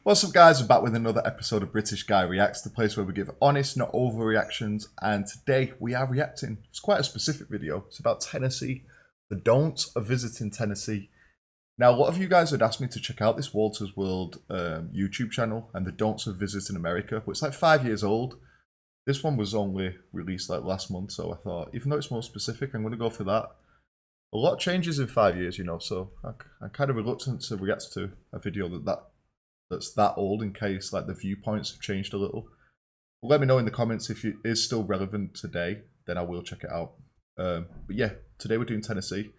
What's up, guys? We're back with another episode of British Guy Reacts, the place where we give honest, not overreactions. And today we are reacting. It's quite a specific video. It's about Tennessee, the don'ts of visiting Tennessee. Now, a lot of you guys had asked me to check out this Walter's World YouTube channel and the don'ts of visiting America, but it's like 5 years old. This one was only released like last month, so I thought, even though it's more specific, I'm going to go for that. A lot changes in 5 years, you know, so I'm kind of reluctant to react to a video that's that old in case like the viewpoints have changed a little. But let me know in the comments if it is still relevant today, then I will check it out. But yeah, today we're doing Tennessee.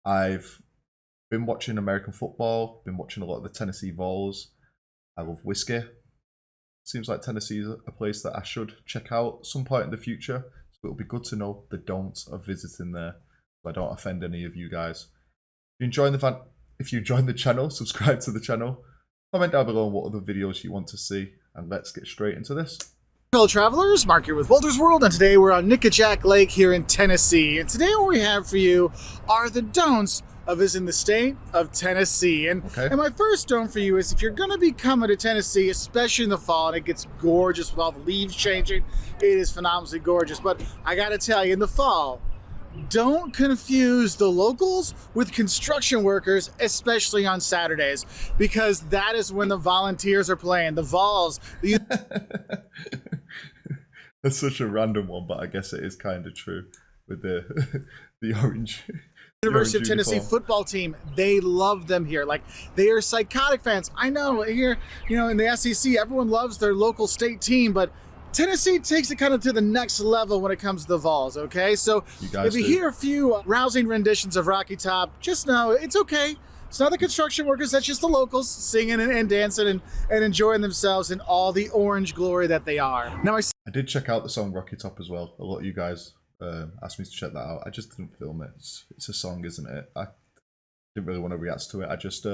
I've been watching American football, been watching a lot of the Tennessee Vols. I love whiskey. Seems like Tennessee is a place that I should check out at some point in the future. So it'll be good to know the don'ts of visiting there, so I don't offend any of you guys. If you enjoy the channel, subscribe to the channel. Comment down below what other videos you want to see, and let's get straight into this. Hello travelers, Mark here with Walter's World, and today we're on Nickajack Lake here in Tennessee. And today what we have for you are the don'ts of visiting the state of Tennessee. And my first don't for you is if you're going to be coming to Tennessee, especially in the fall, and it gets gorgeous with all the leaves changing, it is phenomenally gorgeous. But I got to tell you, in the fall, don't confuse the locals with construction workers, especially on Saturdays, because that is when the volunteers are playing. The Vols. That's such a random one, but I guess it is kind of true with the orange. University of Tennessee football team, they love them here. Like, they are psychotic fans. I know here, you know, in the SEC, everyone loves their local state team, but Tennessee takes it kind of to the next level when it comes to the Vols, okay? So if you hear a few rousing renditions of Rocky Top, just know it's okay. It's not the construction workers, that's just the locals singing and dancing and enjoying themselves in all the orange glory that they are. Now, I did check out the song Rocky Top as well. A lot of you guys asked me to check that out. I just didn't film it. It's a song, isn't it? I didn't really want to react to it. I just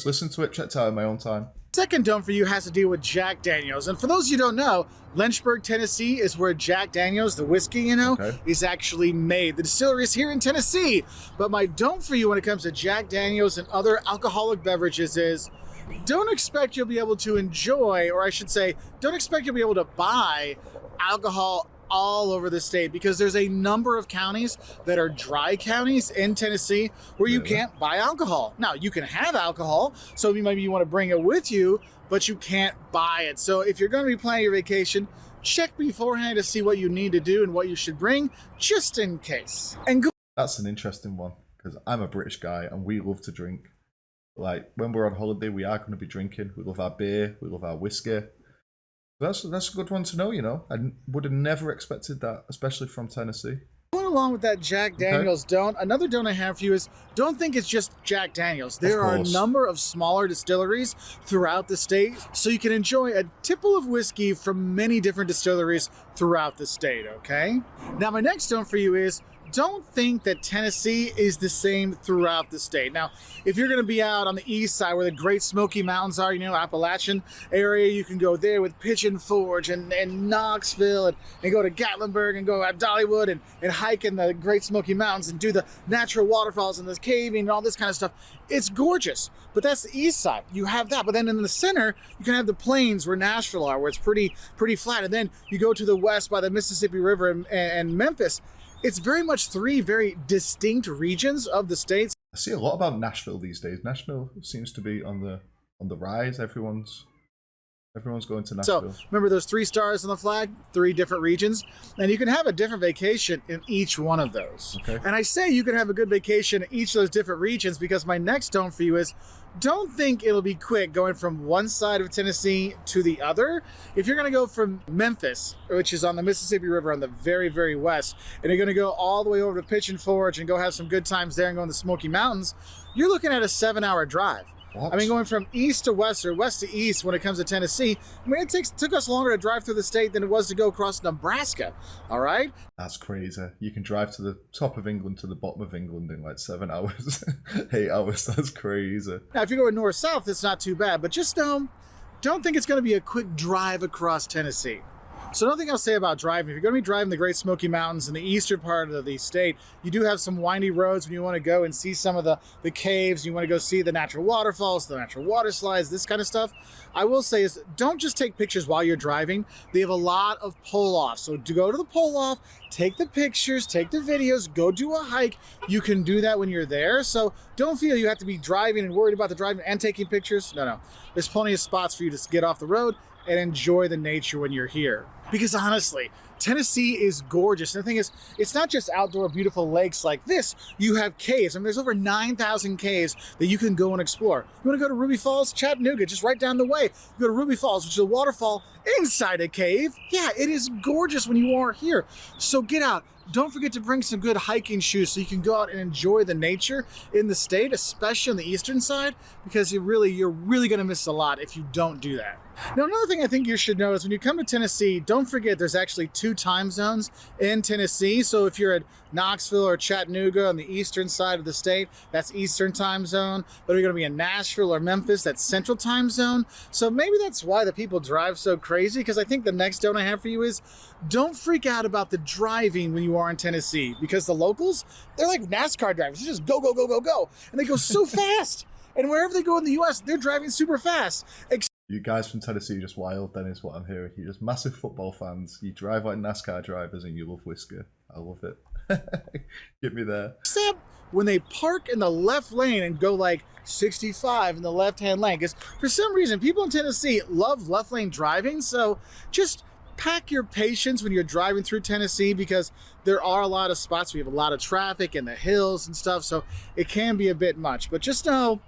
listened to it, checked it out in my own time. Second don't for you has to deal with Jack Daniels. And for those of you who don't know, Lynchburg, Tennessee is where Jack Daniels, the whiskey, you know, is actually made. The distillery is here in Tennessee. But my don't for you when it comes to Jack Daniels and other alcoholic beverages is don't expect you'll be able to enjoy, or I should say, don't expect you'll be able to buy alcohol all over the state, because there's a number of counties that are dry counties in Tennessee where you can't buy alcohol. Now, you can have alcohol, so maybe you want to bring it with you, but you can't buy it. So if you're going to be planning your vacation, check beforehand to see what you need to do and what you should bring, just in case. And that's an interesting one, because I'm a British guy and we love to drink. Like, when we're on holiday, we are going to be drinking. We love our beer, we love our whiskey. That's a good one to know, you know. I would have never expected that, especially from Tennessee. Going along with that Jack Daniels don't, another don't I have for you is don't think it's just Jack Daniels. There are a number of smaller distilleries throughout the state, so you can enjoy a tipple of whiskey from many different distilleries throughout the state, okay? Now, my next don't for you is don't think that Tennessee is the same throughout the state. Now, if you're going to be out on the east side where the Great Smoky Mountains are, you know, Appalachian area, you can go there with Pigeon Forge and Knoxville and go to Gatlinburg and go at Dollywood and hike in the Great Smoky Mountains and do the natural waterfalls and the caving and all this kind of stuff. It's gorgeous, but that's the east side. You have that, but then in the center, you can have the plains where Nashville are, where it's pretty flat. And then you go to the west by the Mississippi River and Memphis. It's very much three very distinct regions of the states. I see a lot about Nashville these days. Nashville seems to be on the rise. Everyone's going to Nashville. So remember those 3 stars on the flag, 3 different regions, and you can have a different vacation in each one of those. Okay. And I say you can have a good vacation in each of those different regions because my next don't for you is don't think it'll be quick going from one side of Tennessee to the other. If you're going to go from Memphis, which is on the Mississippi River on the very, very west, and you're going to go all the way over to Pigeon Forge and go have some good times there and go in the Smoky Mountains, you're looking at a 7-hour drive. What? I mean, going from east to west or west to east when it comes to Tennessee, I mean, it took us longer to drive through the state than it was to go across Nebraska, all right? That's crazy. You can drive to the top of England to the bottom of England in like 7 hours, 8 hours. That's crazy. Now, if you're going north-south, it's not too bad, but just don't think it's going to be a quick drive across Tennessee. So another thing I'll say about driving, if you're going to be driving the Great Smoky Mountains in the eastern part of the state, you do have some windy roads when you want to go and see some of the caves, you want to go see the natural waterfalls, the natural water slides, this kind of stuff. I will say is don't just take pictures while you're driving. They have a lot of pull-offs. So to go to the pull-off, take the pictures, take the videos, go do a hike. You can do that when you're there. So don't feel you have to be driving and worried about the driving and taking pictures. No. There's plenty of spots for you to get off the road and enjoy the nature when you're here. Because honestly, Tennessee is gorgeous. And the thing is, it's not just outdoor beautiful lakes like this. You have caves. I mean, there's over 9,000 caves that you can go and explore. You want to go to Ruby Falls, Chattanooga, just right down the way. You go to Ruby Falls, which is a waterfall inside a cave. Yeah, it is gorgeous when you are here. So get out. Don't forget to bring some good hiking shoes so you can go out and enjoy the nature in the state, especially on the eastern side, because you're really going to miss a lot if you don't do that. Now, another thing I think you should know is when you come to Tennessee, don't forget there's actually 2 time zones in Tennessee. So if you're at Knoxville or Chattanooga on the eastern side of the state, that's Eastern time zone. But if you're going to be in Nashville or Memphis, that's Central time zone. So maybe that's why the people drive so crazy, because I think the next don't I have for you is don't freak out about the driving when you are in Tennessee, because the locals, they're like NASCAR drivers. They just go, go, go, go, go. And they go so fast. And wherever they go in the U.S., they're driving super fast. You guys from Tennessee are just wild, then, is what I'm hearing. You're just massive football fans. You drive like NASCAR drivers and you love whiskey. I love it. Get me there. Except when they park in the left lane and go like 65 in the left-hand lane. Because for some reason, people in Tennessee love left lane driving. So just pack your patience when you're driving through Tennessee, because there are a lot of spots where you have a lot of traffic in the hills and stuff. So it can be a bit much. But just know,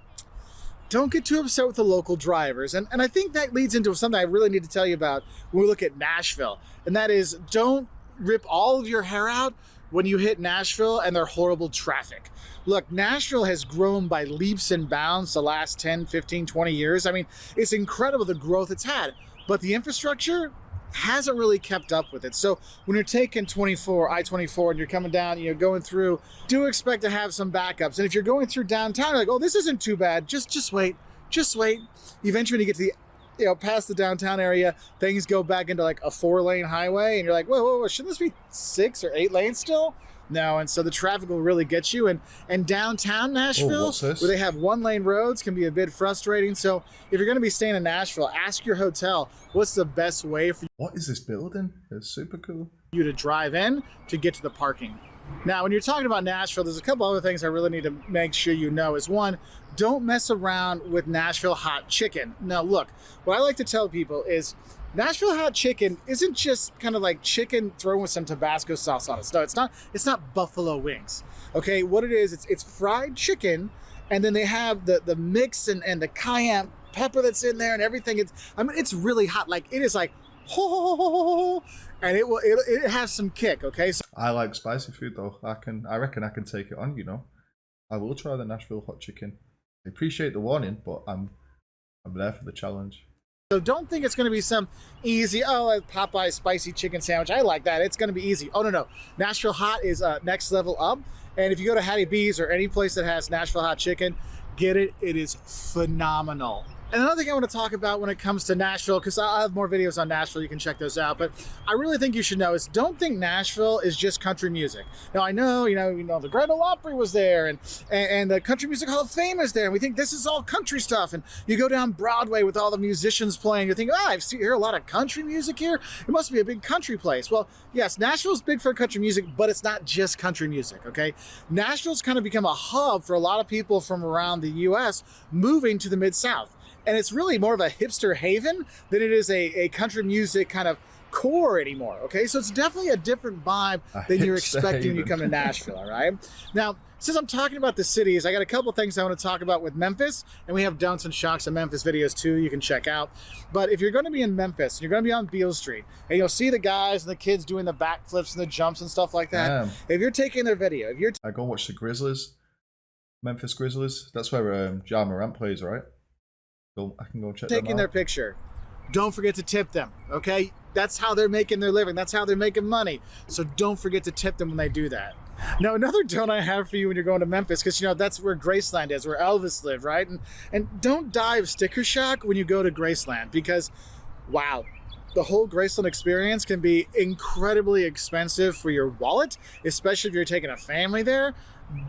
don't get too upset with the local drivers. And I think that leads into something I really need to tell you about when we look at Nashville. And that is, don't rip all of your hair out when you hit Nashville and their horrible traffic. Look, Nashville has grown by leaps and bounds the last 10, 15, 20 years. I mean, it's incredible the growth it's had. But the infrastructure hasn't really kept up with it. So when you're taking I-24 and you're coming down, going through, do expect to have some backups. And if you're going through downtown, you're like, oh, this isn't too bad. Just wait. Eventually when you get to the, past the downtown area, things go back into like a 4-lane highway and you're like, whoa, shouldn't this be 6 or 8 lanes still? No, and so the traffic will really get you. And downtown Nashville, where they have 1-lane roads, can be a bit frustrating. So if you're going to be staying in Nashville, ask your hotel, what's the best way for What is this building? It's super cool. You to drive in to get to the parking. Now, when you're talking about Nashville, there's a couple other things I really need to make sure you know is, one, don't mess around with Nashville hot chicken. Now, look, what I like to tell people is Nashville hot chicken isn't just kind of like chicken thrown with some Tabasco sauce on it. No, it's not buffalo wings. Okay, what it is, it's fried chicken, and then they have the mix and the cayenne pepper that's in there and everything. It's really hot. Like, it is like, ho, and it has some kick, okay? So I like spicy food though. I reckon I can take it on, I will try the Nashville hot chicken. I appreciate the warning, but I'm there for the challenge. So don't think it's going to be some easy, Popeye spicy chicken sandwich. I like that. It's going to be easy. Oh, no. Nashville hot is next level up. And if you go to Hattie B's or any place that has Nashville hot chicken, get it. It is phenomenal. And another thing I want to talk about when it comes to Nashville, because I have more videos on Nashville, you can check those out, but I really think you should know is don't think Nashville is just country music. Now I know, the Grand Ole Opry was there and the Country Music Hall of Fame is there, and we think this is all country stuff, and you go down Broadway with all the musicians playing, you think, I hear a lot of country music here. It must be a big country place. Well, yes, Nashville's big for country music, but it's not just country music, okay? Nashville's kind of become a hub for a lot of people from around the U.S. moving to the Mid-South. And it's really more of a hipster haven than it is a country music kind of core anymore, okay? So it's definitely a different vibe than you're expecting when you come to Nashville, all right? Now, since I'm talking about the cities, I got a couple things I want to talk about with Memphis, and we have Don'ts and Shocks and Memphis videos too you can check out. But if you're going to be in Memphis, you're going to be on Beale Street, and you'll see the guys and the kids doing the backflips and the jumps and stuff like that. Yeah. If you're taking their video, I go watch the Grizzlies, Memphis Grizzlies. That's where Ja Morant plays, right? So I can go check them out. Taking their picture, don't forget to tip them, okay? That's how they're making their living. That's how they're making money. So don't forget to tip them when they do that. Now, another don't I have for you when you're going to Memphis, because, that's where Graceland is, where Elvis lived, right? And don't die of sticker shock when you go to Graceland, because, wow, the whole Graceland experience can be incredibly expensive for your wallet, especially if you're taking a family there.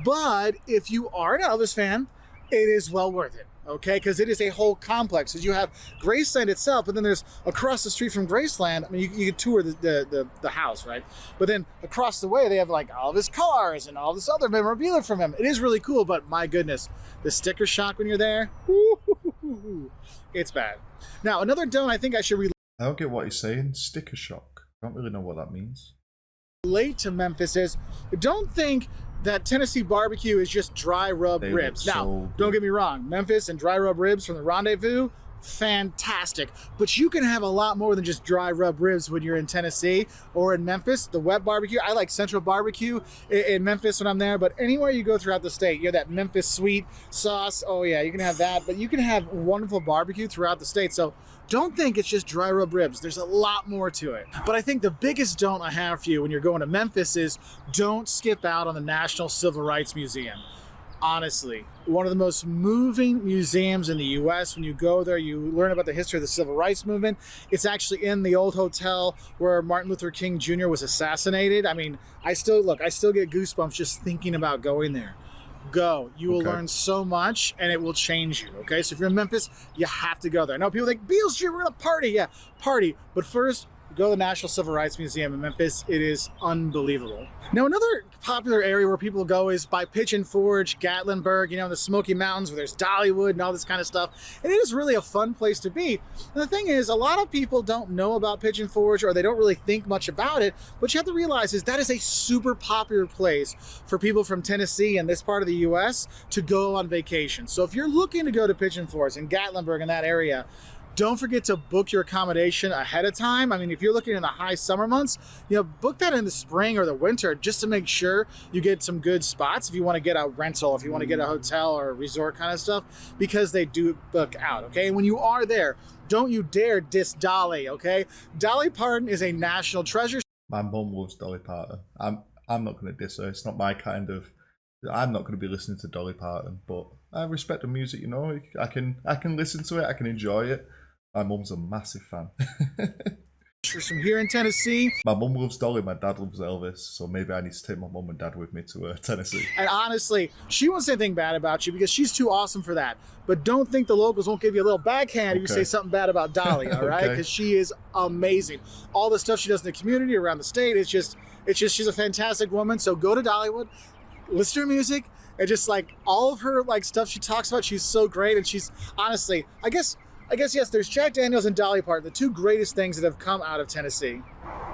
But if you are an Elvis fan, it is well worth it. Okay, because it is a whole complex. Because you have Graceland itself, but then there's across the street from Graceland. I mean, you can tour the house, right? But then across the way, they have like all of his cars and all this other memorabilia from him. It is really cool, but my goodness, the sticker shock when you're there, it's bad. Now, another don't I think I should I don't get what you're saying. Sticker shock. I don't really know what that means. relate to Memphis is, don't think that Tennessee barbecue is just dry rub They ribs. look Now, so don't good. get me wrong, Memphis and dry rub ribs from the Rendezvous, fantastic. But you can have a lot more than just dry rub ribs when you're in Tennessee or in Memphis. The wet barbecue, I like Central Barbecue in Memphis when I'm there, but anywhere you go throughout the state, you have that Memphis sweet sauce. Oh yeah, you can have that, but you can have wonderful barbecue throughout the state. So don't think it's just dry rub ribs. There's a lot more to it. But I think the biggest don't I have for you when you're going to Memphis is don't skip out on the National Civil Rights Museum. Honestly, one of the most moving museums in the U.S. When you go there, you learn about the history of the Civil Rights Movement. It's actually in the old hotel where Martin Luther King Jr. was assassinated. I mean, I still get goosebumps just thinking about going there. Go. You will learn so much, and it will change you, okay? So if you're in Memphis, you have to go there. I know people think, Beale Street, we're going to party. Yeah, party. But first, go to the National Civil Rights Museum in Memphis. It is unbelievable. Now, another popular area where people go is by Pigeon Forge, Gatlinburg, in the Smoky Mountains where there's Dollywood and all this kind of stuff. And it is really a fun place to be. And the thing is, a lot of people don't know about Pigeon Forge or they don't really think much about it. What you have to realize is that is a super popular place for people from Tennessee and this part of the U.S. to go on vacation. So if you're looking to go to Pigeon Forge and Gatlinburg in that area, don't forget to book your accommodation ahead of time. I mean, if you're looking in the high summer months, book that in the spring or the winter just to make sure you get some good spots if you want to get a rental, if you want to get a hotel or a resort kind of stuff, because they do book out, okay? And when you are there, don't you dare diss Dolly, okay? Dolly Parton is a national treasure. My mum loves Dolly Parton. I'm not going to diss her. It's not my kind of... I'm not going to be listening to Dolly Parton, but I respect the music, I can listen to it, I can enjoy it. My mum's a massive fan. From here in Tennessee. My mum loves Dolly, my dad loves Elvis, so maybe I need to take my mum and dad with me to Tennessee. And honestly, she won't say anything bad about you because she's too awesome for that. But don't think the locals won't give you a little backhand if you say something bad about Dolly, all right? Because she is amazing. All the stuff she does in the community around the state, it's just she's a fantastic woman. So go to Dollywood, listen to her music, and just like all of her like stuff she talks about, she's so great. And she's honestly, I guess yes, there's Jack Daniels and Dolly Parton, the two greatest things that have come out of Tennessee.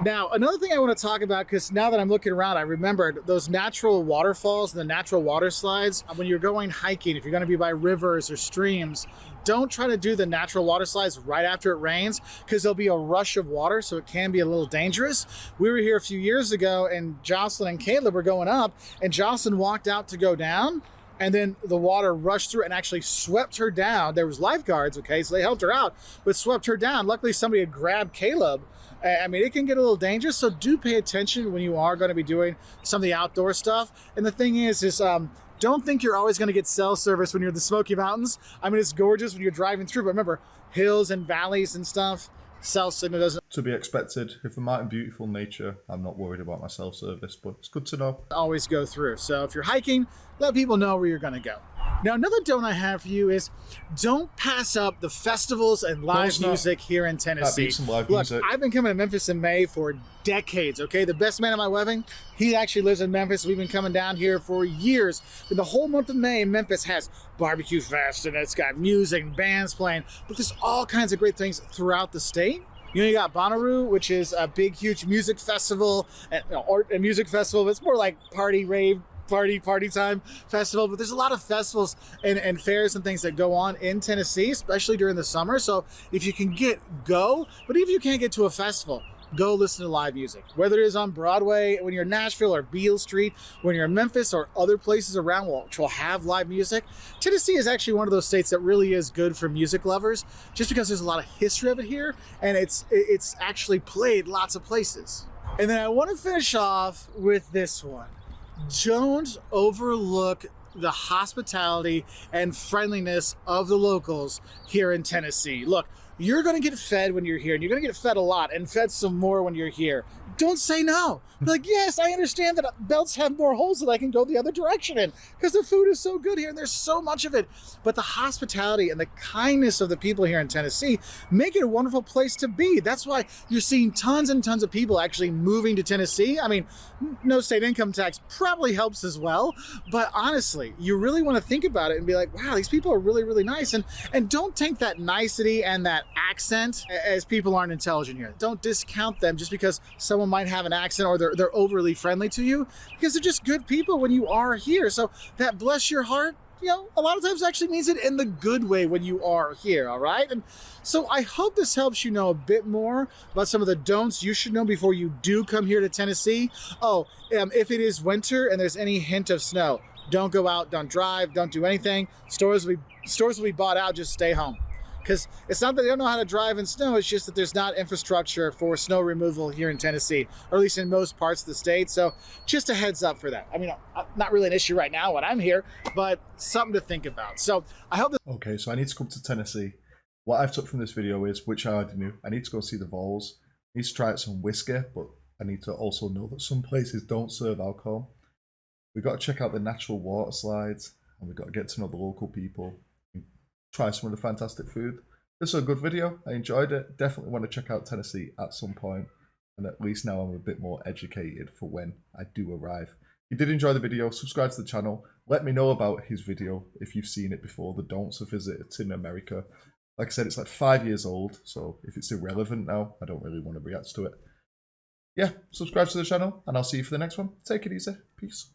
Now, another thing I want to talk about, because now that I'm looking around, I remembered those natural waterfalls and the natural water slides. When you're going hiking, if you're going to be by rivers or streams, don't try to do the natural water slides right after it rains, because there'll be a rush of water, so it can be a little dangerous. We were here a few years ago, and Jocelyn and Caleb were going up, and Jocelyn walked out to go down, and then the water rushed through and actually swept her down. There was lifeguards, okay, so they helped her out, but swept her down. Luckily, somebody had grabbed Caleb. I mean, it can get a little dangerous, so do pay attention when you are going to be doing some of the outdoor stuff. And the thing is don't think you're always going to get cell service when you're in the Smoky Mountains. I mean, it's gorgeous when you're driving through, but remember, hills and valleys and stuff, cell signal doesn't... To be expected. If I'm out in beautiful nature, I'm not worried about my cell service, but it's good to know. Always go through. So if you're hiking, let people know where you're going to go. Now, another don't I have for you is don't pass up the festivals and live music here in Tennessee. Some live Look, music. I've been coming to Memphis in May for decades, okay? The best man at my wedding, he actually lives in Memphis. We've been coming down here for years. And the whole month of May, Memphis has Barbecue Fest, and it's got music and bands playing. But there's all kinds of great things throughout the state. You got Bonnaroo, which is a big, huge music festival, and art and music festival. It's more like party, rave, party time festival. But there's a lot of festivals and fairs and things that go on in Tennessee, especially during the summer. So if you can go. But if you can't get to a festival, go listen to live music. Whether it is on Broadway, when you're in Nashville or Beale Street, when you're in Memphis or other places around which will have live music. Tennessee is actually one of those states that really is good for music lovers, just because there's a lot of history of it here, and it's actually played lots of places. And then I want to finish off with this one. Don't overlook the hospitality and friendliness of the locals here in Tennessee. Look, you're going to get fed when you're here, and you're going to get fed a lot and fed some more when you're here. Don't say no. Be like, yes, I understand that belts have more holes that I can go the other direction in because the food is so good here and there's so much of it. But the hospitality and the kindness of the people here in Tennessee make it a wonderful place to be. That's why you're seeing tons and tons of people actually moving to Tennessee. I mean, no state income tax probably helps as well. But honestly, you really want to think about it and be like, wow, these people are really, really nice. And don't take that nicety and that accent as people aren't intelligent here. Don't discount them just because someone might have an accent or they're overly friendly to you, because they're just good people when you are here. So that bless your heart, you know, a lot of times actually means it in the good way when you are here, all right? And so I hope this helps you know a bit more about some of the don'ts you should know before you do come here to Tennessee. If it is winter and there's any hint of snow, don't go out, don't drive, don't do anything. Stores will be bought out, just stay home. Because it's not that they don't know how to drive in snow, it's just that there's not infrastructure for snow removal here in Tennessee, or at least in most parts of the state. So just a heads up for that. I mean, not really an issue right now when I'm here, but something to think about. So I hope that... Okay, so I need to come to Tennessee. What I've took from this video is, which I already knew, I need to go see the Vols. I need to try out some whiskey, but I need to also know that some places don't serve alcohol. We've got to check out the natural water slides, and we've got to get to know the local people. Try some of the fantastic food. This was a good video. I enjoyed it. Definitely want to check out Tennessee at some point. And at least now I'm a bit more educated for when I do arrive. If you did enjoy the video, subscribe to the channel. Let me know about his video if you've seen it before. The don'ts of visiting America. Like I said, it's like 5 years old. So if it's irrelevant now, I don't really want to react to it. Yeah, subscribe to the channel and I'll see you for the next one. Take it easy. Peace.